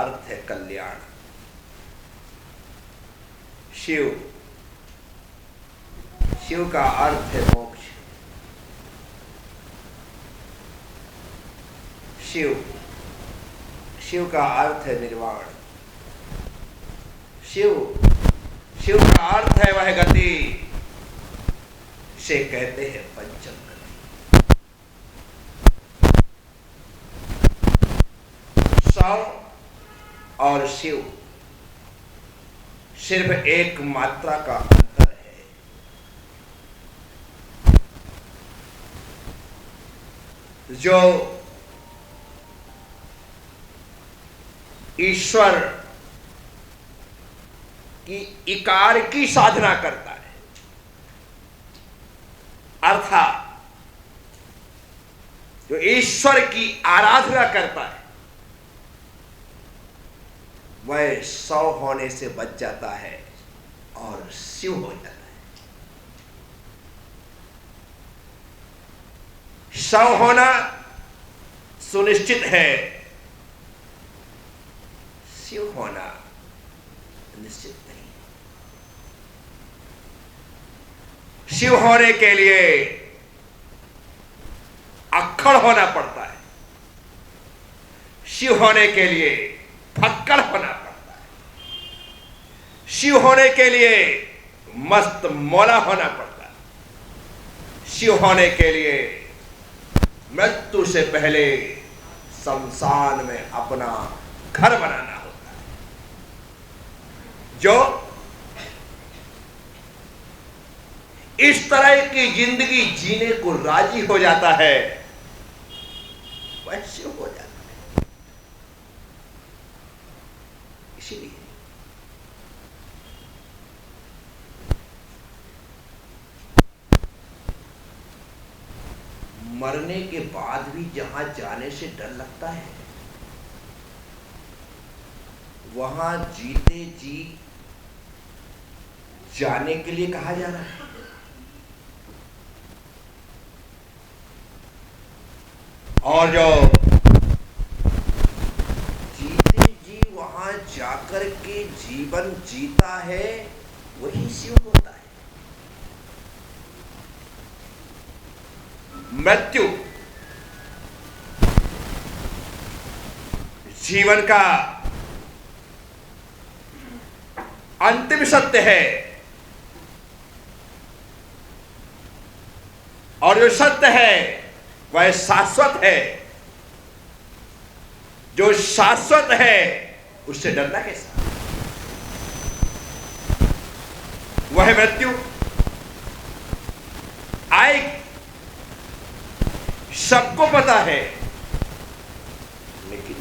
अर्थ है कल्याण। शिव, शिव का अर्थ है मोक्ष। शिव, शिव का अर्थ है निर्वाण। शिव, शिव का अर्थ है वह गति से कहते हैं पंचम गति। सौ और शिव सिर्फ एक मात्रा का अंतर है। जो ईश्वर की इकार की साधना करता है, अर्थात जो ईश्वर की आराधना करता है, वह 100 होने से बच जाता है और शिव हो जाता है। 100 होना सुनिश्चित है, शिव होना निश्चित नहीं। शिव होने के लिए अक्खड़ होना पड़ता है, शिव होने के लिए फक्कड़ होना पड़ता है, शिव होने के लिए मस्त मौला होना पड़ता है, शिव होने के लिए मृत्यु से पहले शमशान में अपना घर बनाना होता है। जो इस तरह की जिंदगी जीने को राजी हो जाता है, वह शिव हो जाता है। इसीलिए मरने के बाद भी जहां जाने से डर लगता है, वहां जीते जी जाने के लिए कहा जा रहा है। और जो जीते जी वहां जाकर के जीवन जीता है, वही शिव होता है। मृत्यु जीवन का अंतिम सत्य है, और जो सत्य है वह शाश्वत है। जो शाश्वत है उससे डरना कैसा? वह मृत्यु आएगी, सबको पता है, लेकिन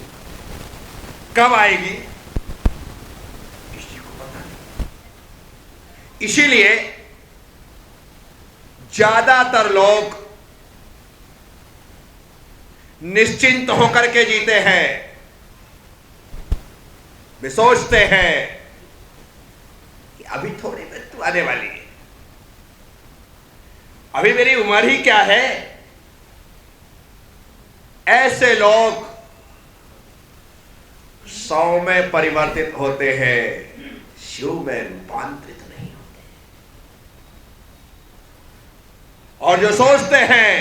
कब आएगी किसी को पता नहीं। इसीलिए ज्यादातर लोग निश्चिंत होकर के जीते हैं। वे सोचते हैं कि अभी थोड़ी मृत्यु आने वाली है, अभी मेरी उम्र ही क्या है। ऐसे लोग 100 में परिवर्तित होते हैं, शिव में रूपांतरित नहीं होते। और जो सोचते हैं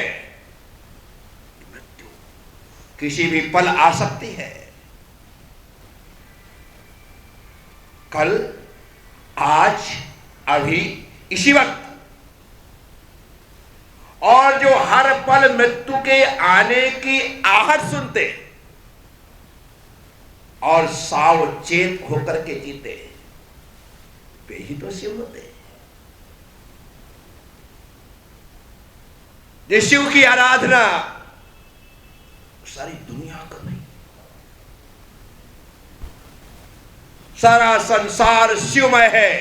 मृत्यु किसी भी पल आ सकती है, कल, आज, अभी, इसी वक्त, और जो हर पल मृत्यु के आने की आहट सुनते और सावचेत होकर के जीते, वे ही तो शिव होते हैं। जिस शिव की आराधना सारी दुनिया कर रही, सारा संसार शिवमय है।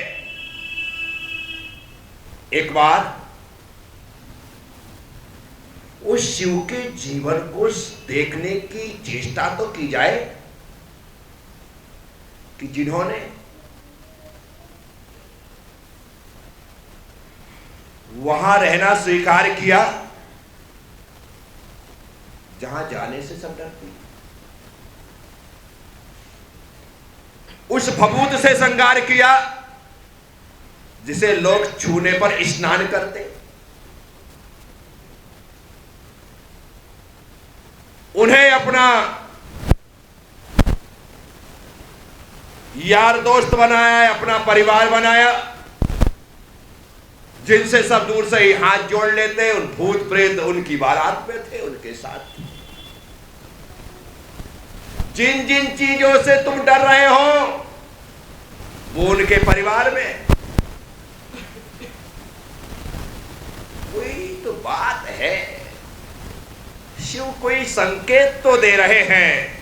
एक बार उस शिव के जीवन को देखने की चेष्टा तो की जाए कि जिन्होंने वहां रहना स्वीकार किया जहां जाने से सब डरते। उस भभूत से श्रृंगार किया जिसे लोग छूने पर स्नान करते। उन्हें अपना यार दोस्त बनाया, अपना परिवार बनाया, जिनसे सब दूर से ही हाथ जोड़ लेते। उन भूत प्रेत उनकी बारात में थे, उनके साथ। जिन जिन चीजों से तुम डर रहे हो वो उनके परिवार में। कोई तो बात है, शिव कोई संकेत तो दे रहे हैं।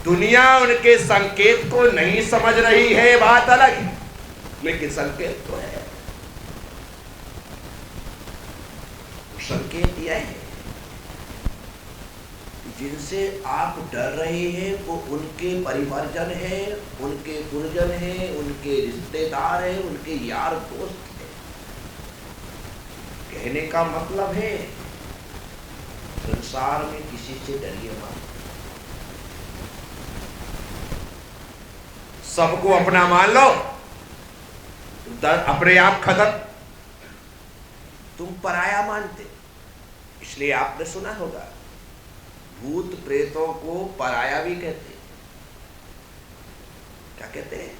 दुनिया उनके संकेत को नहीं समझ रही है, बात अलग है, लेकिन संकेत तो है। संकेत यह है जिनसे आप डर रहे हैं वो उनके परिवारजन हैं, उनके गुरुजन हैं, उनके रिश्तेदार हैं, उनके यार दोस्त हैं। कहने का मतलब है संसार में किसी से डरिए मत, सबको अपना मान लो, अपने आप खत्म। तुम पराया मानते, इसलिए आपने सुना होगा भूत प्रेतों को पराया भी कहते हैं। क्या कहते हैं?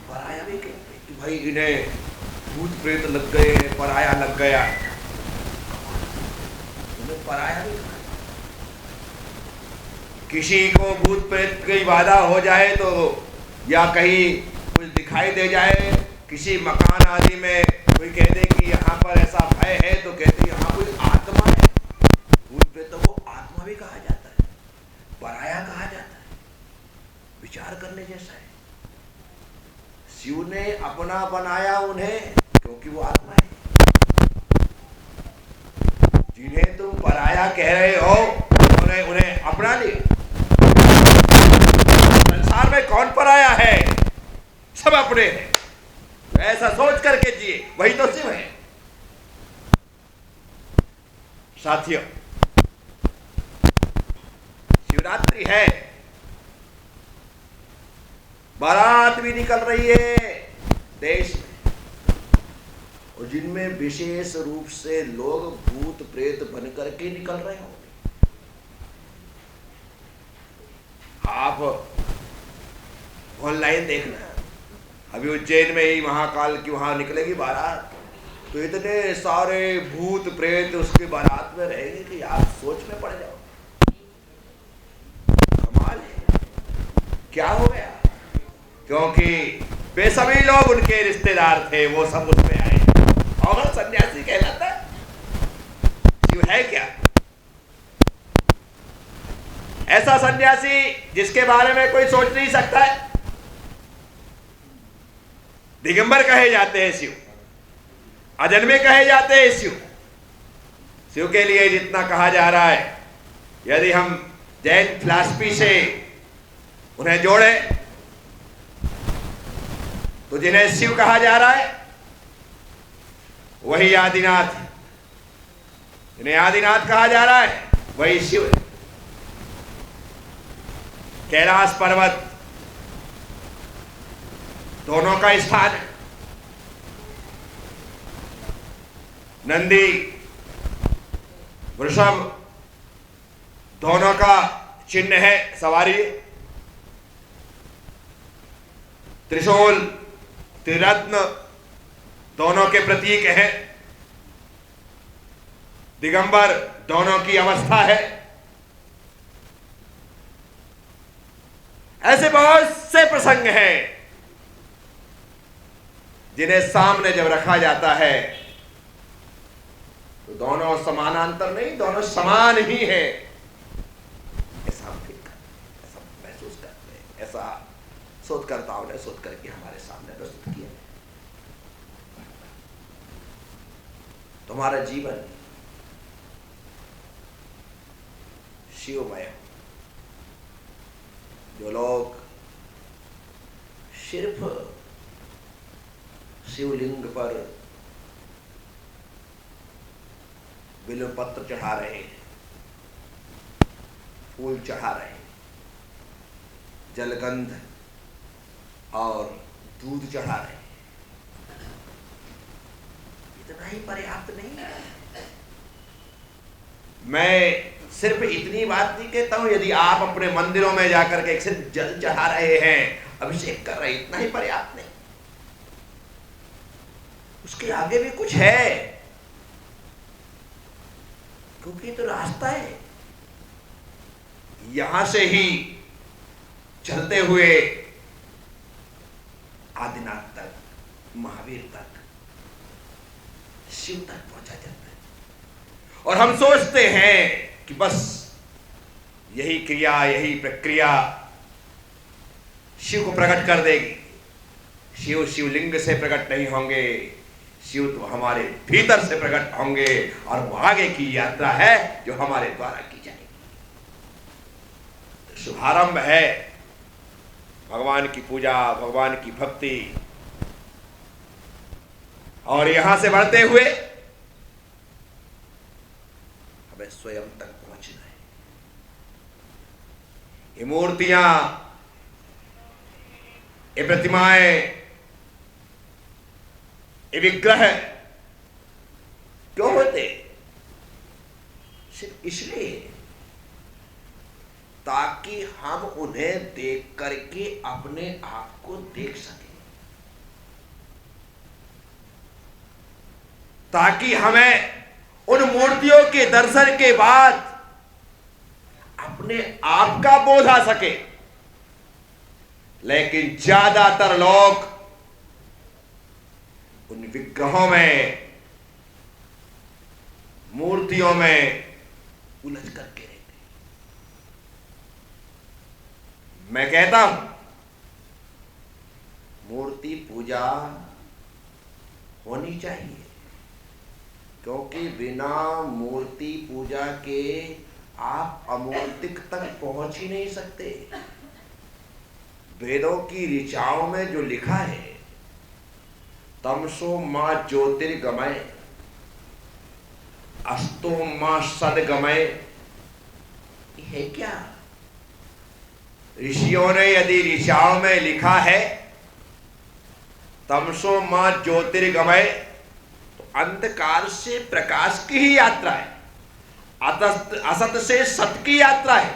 पराया भी कहते हैं कि भाई इन्हें भूत प्रेत लग गए, पराया लग गया। उन्हें पराया भी कहा। किसी को भूत प्रेत की बाधा हो जाए तो, या कहीं कुछ दिखाई दे जाए, किसी मकान आदि में कोई कह दे कि यहाँ पर ऐसा भय है, तो कहते यहाँ कोई आत्मा है। भूत प्रेतों को आत्मा भी कहा जाता है, पराया कहा जाता है। विचार करने जैसा है। शिव ने अपना बनाया उन्हें क्योंकि वो आत्मा है। जिन्हें तुम पराया कह रहे हो उन्हें अपना लिया। संसार में कौन पराया है? सब अपने हैं। ऐसा सोच करके जिए, वही तो शिव है। साथियों, शिवरात्रि है, बारात भी निकल रही है देश में, और जिनमें विशेष रूप से लोग भूत प्रेत बनकर के निकल रहे होंगे। आप ऑनलाइन देखना, अभी उज्जैन में ही महाकाल की वहां निकलेगी बारात, तो इतने सारे भूत प्रेत उसके बारात में रहेंगे कि आप सोच में पड़ जाओ। कमाल है। क्या हो गया? क्योंकि वे सभी लोग उनके रिश्तेदार थे, वो सब उसमें आए। और सन्यासी कहलाता है। शिव है क्या? ऐसा सन्यासी जिसके बारे में कोई सोच नहीं सकता है। दिगंबर कहे जाते हैं शिव, अजन्मे कहे जाते हैं शिव। शिव के लिए जितना कहा जा रहा है, यदि हम जैन फिलॉसफी से उन्हें जोड़े तो जिन्हें शिव कहा जा रहा है वही आदिनाथ, जिन्हें आदिनाथ कहा जा रहा है वही शिव है। कैलाश पर्वत दोनों का स्थान है। नंदी वृषभ दोनों का चिन्ह है, सवारी। त्रिशूल त्रिरत्न दोनों के प्रतीक हैं। दिगंबर दोनों की अवस्था है। ऐसे बहुत से प्रसंग हैं जिन्हें सामने जब रखा जाता है तो दोनों समानांतर नहीं, दोनों समान ही है, ऐसा महसूस करते हैं। ऐसा शोधकर्ताओं ने शोध करके हमारे सामने प्रस्तुत किया। तुम्हारा जीवन शिवमय। जो लोग सिर्फ शिवलिंग पर बिल्वपत्र चढ़ा रहे हैं, फूल चढ़ा रहे हैं, जलगंध और दूध चढ़ा रहे हैं। इतना ही पर्याप्त नहीं है। मैं सिर्फ इतनी बात नहीं कहता हूं, यदि आप अपने मंदिरों में जाकर के सिर्फ जल चढ़ा रहे हैं, अभिषेक कर रहे हैं, इतना ही पर्याप्त नहीं, उसके आगे भी कुछ है, क्योंकि तो रास्ता है। यहां से ही चलते हुए आदिनाथ तक, महावीर तक, शिव तक पहुंचा जाता है। और हम सोचते हैं कि बस यही क्रिया, यही प्रक्रिया शिव को प्रकट कर देगी। शिव शिवलिंग से प्रकट नहीं होंगे, शिव तो हमारे भीतर से प्रकट होंगे, और वो आगे की यात्रा है जो हमारे द्वारा की जाएगी। शुभारंभ है भगवान की पूजा, भगवान की भक्ति, और यहां से बढ़ते हुए हमें स्वयं तक पहुंचना है। ये मूर्तियां, ये प्रतिमाएं, ये विग्रह क्यों होते? सिर्फ इसलिए ताकि हम उन्हें देख करके अपने आप को देख सकें, ताकि हमें उन मूर्तियों के दर्शन के बाद अपने आप का बोध आ सके। लेकिन ज्यादातर लोग उन विग्रहों में, मूर्तियों में उलझ करके रहते। मैं कहता हूं मूर्ति पूजा होनी चाहिए, क्योंकि बिना मूर्ति पूजा के आप अमूर्तिक तक पहुंच ही नहीं सकते। वेदों की ऋचाओं में जो लिखा है, तमसो मां ज्योतिर्गमय, अस्तो मां सदगमय, है क्या? ऋषियों ने यदि ऋचाओं में लिखा है तमसो मां ज्योतिर्गमय, अंधकार से प्रकाश की ही यात्रा है, असत से सत की यात्रा है।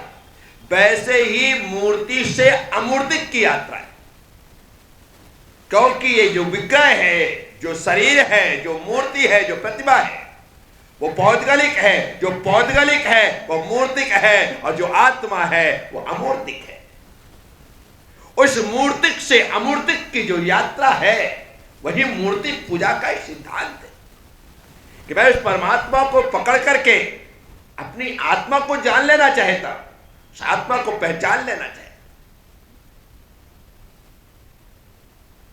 वैसे ही मूर्ति से अमूर्तिक की यात्रा है, क्योंकि ये जो विग्रह है, जो शरीर है, जो मूर्ति है, जो प्रतिमा है, वो पौद्गलिक है। जो पौद्गलिक है वो मूर्तिक है, और जो आत्मा है वो अमूर्तिक है। उस मूर्तिक से अमूर्तिक की जो यात्रा है, वही मूर्तिक पूजा का एक सिद्धांत है कि मैं उस परमात्मा को पकड़ करके अपनी आत्मा को जान लेना चाहता, उस आत्मा को पहचान लेना चाहता।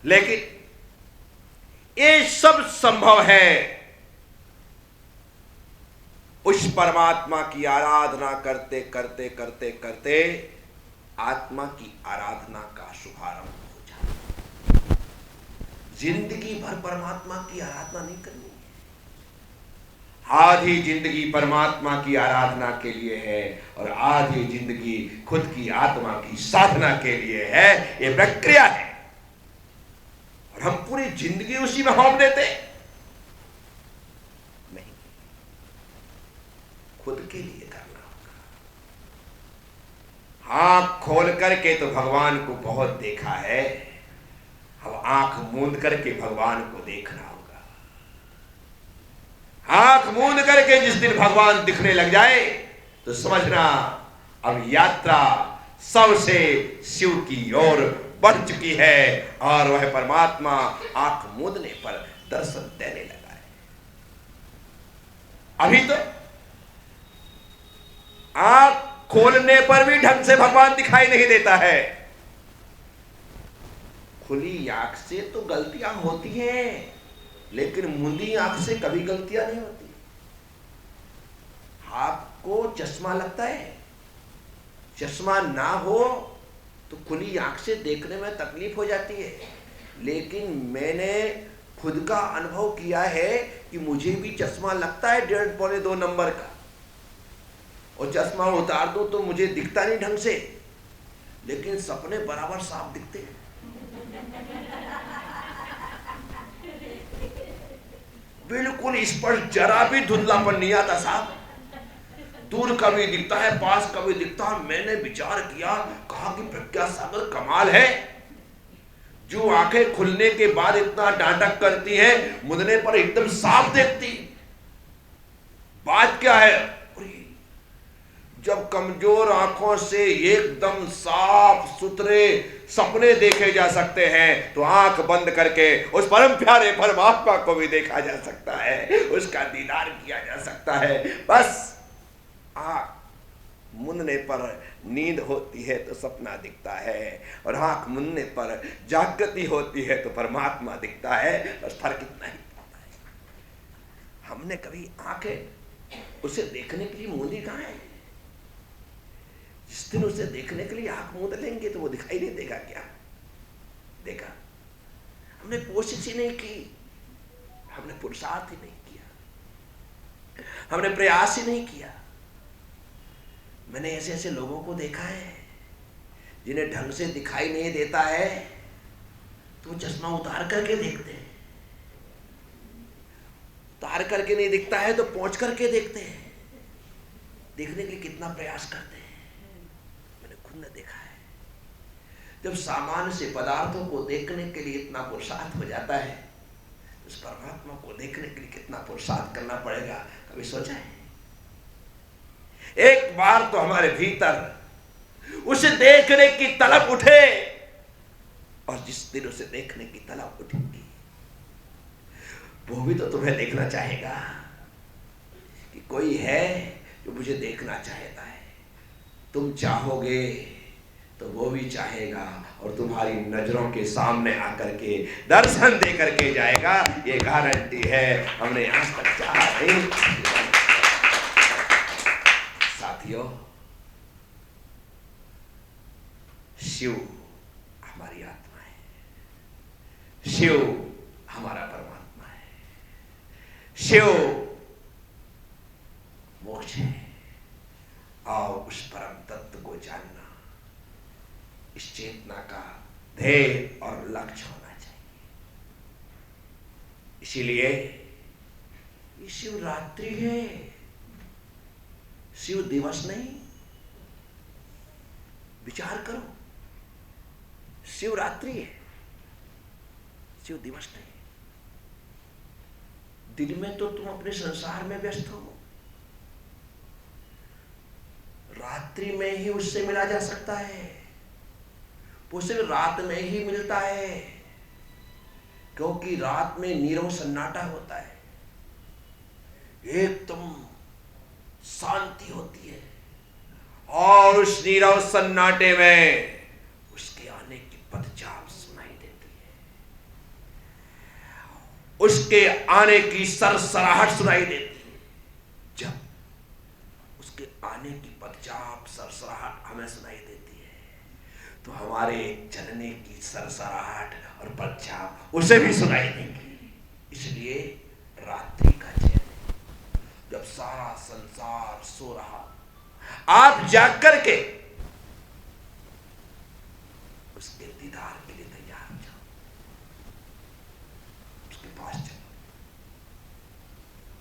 लेकिन ये सब संभव है उस परमात्मा की आराधना करते करते करते करते आत्मा की आराधना का शुभारंभ हो जाए। जिंदगी भर परमात्मा की आराधना नहीं करनी है। आधी जिंदगी परमात्मा की आराधना के लिए है, और आधी जिंदगी खुद की आत्मा की साधना के लिए है। ये प्रक्रिया है, और हम पूरी जिंदगी उसी में होम देते नहीं। खुद के लिए करना होगा। आंख खोल करके तो भगवान को बहुत देखा है, अब आंख मूंद करके भगवान को देखना होगा। आंख मूंद करके जिस दिन भगवान दिखने लग जाए तो समझना अब यात्रा सबसे शिव की ओर बढ़ चुकी है, और वह परमात्मा आंख मूंदने पर दर्शन देने लगा है। अभी तो आंख खोलने पर भी ढंग से भगवान दिखाई नहीं देता है। खुली आंख से तो गलतियां होती हैं, लेकिन मुंदी आंख से कभी गलतियां नहीं होती। आपको चश्मा लगता है, चश्मा ना हो तो खुली आंख से देखने में तकलीफ हो जाती है। लेकिन मैंने खुद का अनुभव किया है कि मुझे भी चश्मा लगता है 1.5 पौने 2 नंबर का, और चश्मा उतार दो तो मुझे दिखता नहीं ढंग से। लेकिन सपने बराबर साफ दिखते हैं। बिल्कुल स्पष्ट, जरा भी धुंधलापन नहीं आता साहब। दूर कभी दिखता है, पास कभी दिखता है। मैंने विचार किया, कहा कि प्रज्ञा सागर कमाल है, जो आंखें खुलने के बाद इतना नाटक करती है, मुंदने पर एकदम साफ देखती। बात क्या है? जब कमजोर आंखों से एकदम साफ सुथरे सपने देखे जा सकते हैं, तो आंख बंद करके उस परम प्यारे परमात्मा को भी देखा जा सकता है, उसका दीदार किया जा सकता है। बस आंख मुनने पर नींद होती है तो सपना दिखता है, और आंख मुनने पर जागृति होती है तो परमात्मा दिखता है। बस फर्क इतना ही पड़ता है। हमने कभी आंखें उसे देखने के लिए मूंदी कहाँ है? जिस दिन उसे देखने के लिए आंख मूंद लेंगे तो वो दिखाई नहीं देगा। क्या देखा? हमने कोशिश ही नहीं की, हमने पुरुषार्थ ही नहीं किया, हमने प्रयास ही नहीं किया। मैंने ऐसे ऐसे लोगों को देखा है जिन्हें ढंग से दिखाई नहीं देता है तो वो चश्मा उतार करके देखते हैं, उतार करके नहीं दिखता है तो पोंछ करके देखते हैं, देखने के लिए कितना प्रयास करते हैं। मैंने खुद ने देखा है। जब सामान्य से पदार्थों को देखने के लिए इतना पुरुषार्थ हो जाता है, उस परमात्मा को देखने के लिए कितना पुरुषार्थ करना पड़ेगा, कभी सोचा है? एक बार तो हमारे भीतर उसे देखने की तलब उठे, और जिस दिन उसे देखने की तलब उठेगी, वो भी तो तुम्हें देखना चाहेगा कि कोई है जो मुझे देखना चाहता है। तुम चाहोगे तो वो भी चाहेगा, और तुम्हारी नजरों के सामने आकर के दर्शन दे करके जाएगा। ये गारंटी है। हमने आज तक चाहा नहीं। साथियों, शिव हमारी आत्मा है, शिव हमारा परमात्मा है, शिव मोक्ष है। आओ उस परम तत्व को जानना इस चेतना का ध्येय और लक्ष्य होना चाहिए। इसीलिए ये शिवरात्रि है, शिव दिवस नहीं। विचार करो, शिवरात्रि है, शिव दिवस नहीं। दिन में तो तुम अपने संसार में व्यस्त हो, रात्रि में ही उससे मिला जा सकता है। वो सिर्फ रात में ही मिलता है, क्योंकि रात में नीरव सन्नाटा होता है, एकदम शांति होती है, और उस नीरव सन्नाटे में उसके आने की पदचाप सुनाई देती है, उसके आने की सरसराहट सुनाई देती है। जब उसके आने की पदचाप सरसराहट हमें सुनाई देती है, तो हमारे चलने की सरसराहट और पदचाप उसे भी सुनाई देगी। इसलिए रात्रि का चैन, जब सारा संसार सो रहा, आप जाग करके उसके दीदार के लिए तैयार हो जाओ, उसके पास चलो।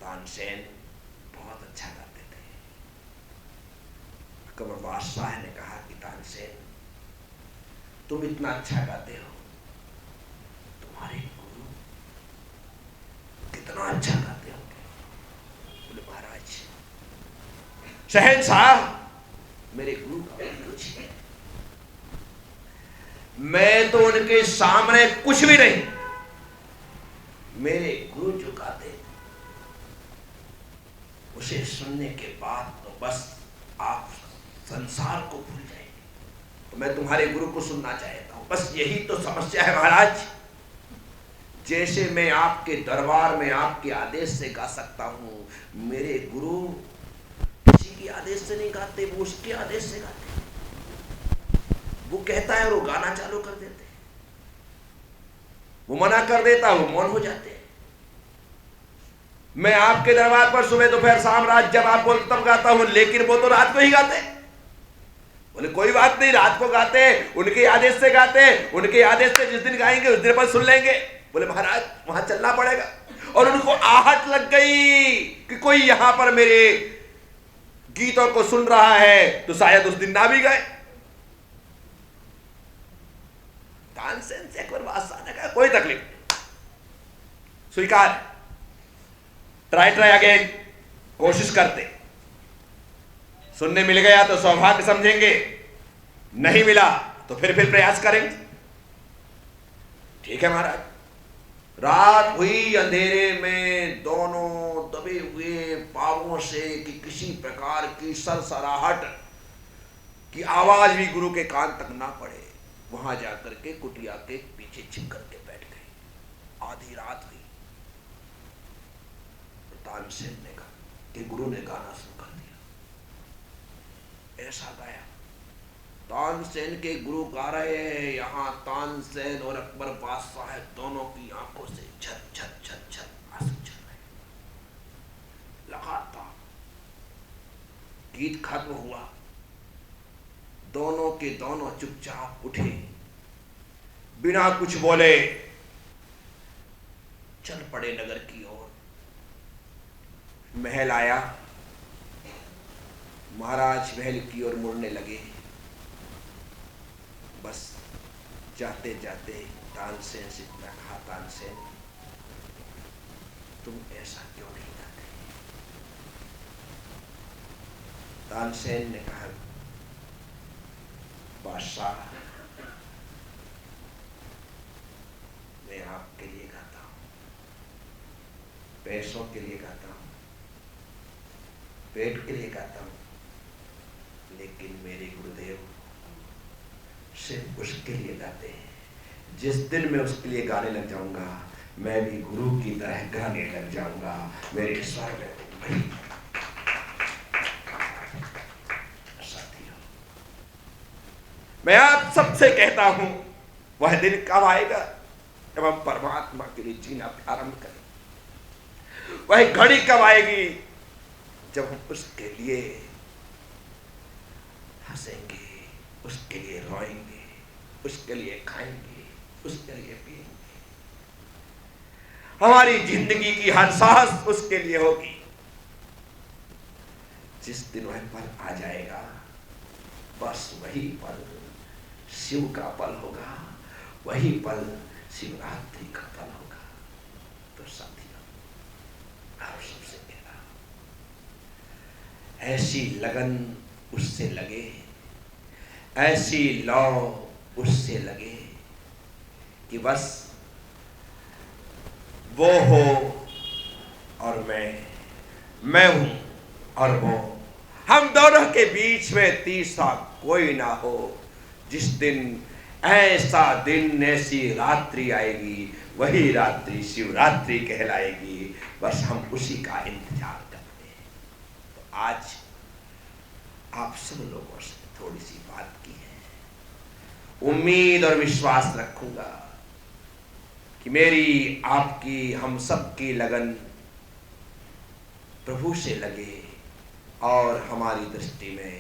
तानसेन बहुत अच्छा गाते थे। कमर बादशाह ने कहा कि तानसेन, तुम इतना अच्छा गाते हो, तुम्हारे गुरु कितना अच्छा गाते हो? बोले महाराज, शहंशाह, मेरे गुरु का पूछिए, मैं तो उनके सामने कुछ भी नहीं। मेरे गुरु जो गाते उसे सुनने के बाद तो बस आप संसार को भूल जाएंगे। तो मैं तुम्हारे गुरु को सुनना चाहता हूं, बस यही तो समस्या है महाराज। जैसे मैं आपके दरबार में आपके आदेश से गा सकता हूं, मेरे गुरु किसी के आदेश से नहीं गाते, वो उसके आदेश से गाते। वो कहता है और वो गाना चालू कर देते, वो मना कर देता, वो मौन हो जाते। मैं आपके दरबार पर सुबह दोपहर शाम रात जब आप बोलते तब गाता हूं, लेकिन वो तो रात को ही गाते। बोले कोई बात नहीं, रात को गाते हैं, उनके आदेश से गाते हैं, उनके आदेश से जिस दिन गाएंगे उस दिन पर सुन लेंगे। बोले महाराज वहां चलना पड़ेगा। और उनको आहट लग गई कि कोई यहां पर मेरे गीतों को सुन रहा है तो शायद उस दिन ना भी गए। तानसेन से एक बार बादशाह ने कहा कोई तकलीफ नहीं, स्वीकार, ट्राई अगेन, कोशिश करते, सुनने मिल गया तो सौभाग्य समझेंगे, नहीं मिला तो फिर प्रयास करेंगे। ठीक है महाराज। रात हुई, अंधेरे में दोनों दबे हुए पांवों से कि किसी प्रकार की सरसराहट की आवाज भी गुरु के कान तक ना पड़े, वहां जाकर के कुटिया के पीछे छिप करके बैठ गए। आधी रात हुई, तानसेन ने कहा कि गुरु ने गाना शुरू कर दिया। ऐसा गाया, तानसेन के गुरु गा रहे हैं, यहां तानसेन और अकबर बादशाह है, दोनों की आंखों से झर झर झर झर आंसू चल रहे। लगातार गीत खत्म हुआ, दोनों के दोनों चुपचाप उठे, बिना कुछ बोले चल पड़े नगर की ओर। महल आया, महाराज महल की ओर मुड़ने लगे। बस जाते जाते तानसेन से कहा, तानसेन तुम ऐसा क्यों नहीं गाते? तानसेन ने कहा, बादशाह मैं आपके लिए गाता हूं, पैसों के लिए गाता हूं, पेट के लिए गाता हूं, लेकिन मेरे गुरुदेव सिर्फ उसके लिए गाते हैं। जिस दिन मैं उसके लिए गाने लग जाऊंगा, मैं भी गुरु की तरह गाने लग जाऊंगा। मेरे स्वर में साथियों, मैं आप सबसे कहता हूं, वह दिन कब आएगा जब हम परमात्मा के लिए जीना आरंभ करें? वह घड़ी कब आएगी जब हम उसके लिए हंसेंगे, उसके लिए रोएंगे, उसके लिए खाएंगे, उसके लिए पिएंगे? हमारी जिंदगी की हर सांस उसके लिए होगी। जिस दिन वह पल आ जाएगा, बस वही पल शिव का पल होगा, वही पल शिवरात्रि का पल होगा। तो साथियों, आप सबसे कहना, ऐसी लगन उससे लगे, ऐसी लौ उससे लगे कि बस वो हो और मैं हूं और वो, हम दोनों के बीच में तीसरा कोई ना हो। जिस दिन ऐसा दिन, ऐसी रात्रि आएगी, वही रात्रि शिवरात्रि कहलाएगी। बस हम उसी का इंतजार करते हैं। तो आज आप सब लोगों से थोड़ी सी बात की है। उम्मीद और विश्वास रखूंगा कि मेरी, आपकी, हम सब की लगन प्रभु से लगे और हमारी दृष्टि में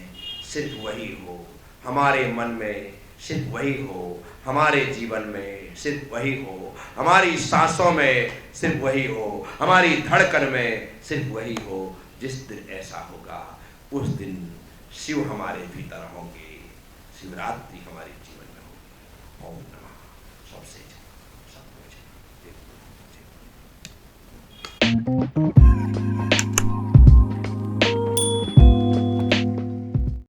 सिर्फ वही हो, हमारे मन में सिर्फ वही हो, हमारे जीवन में सिर्फ वही हो, हमारी सांसों में सिर्फ वही हो, हमारी धड़कन में सिर्फ वही हो। जिस दिन ऐसा होगा, उस दिन शिव हमारे भीतर होंगे, शिवरात्रि हमारे जीवन में होगी। ओम नमः सबसे जय, सब कुछ।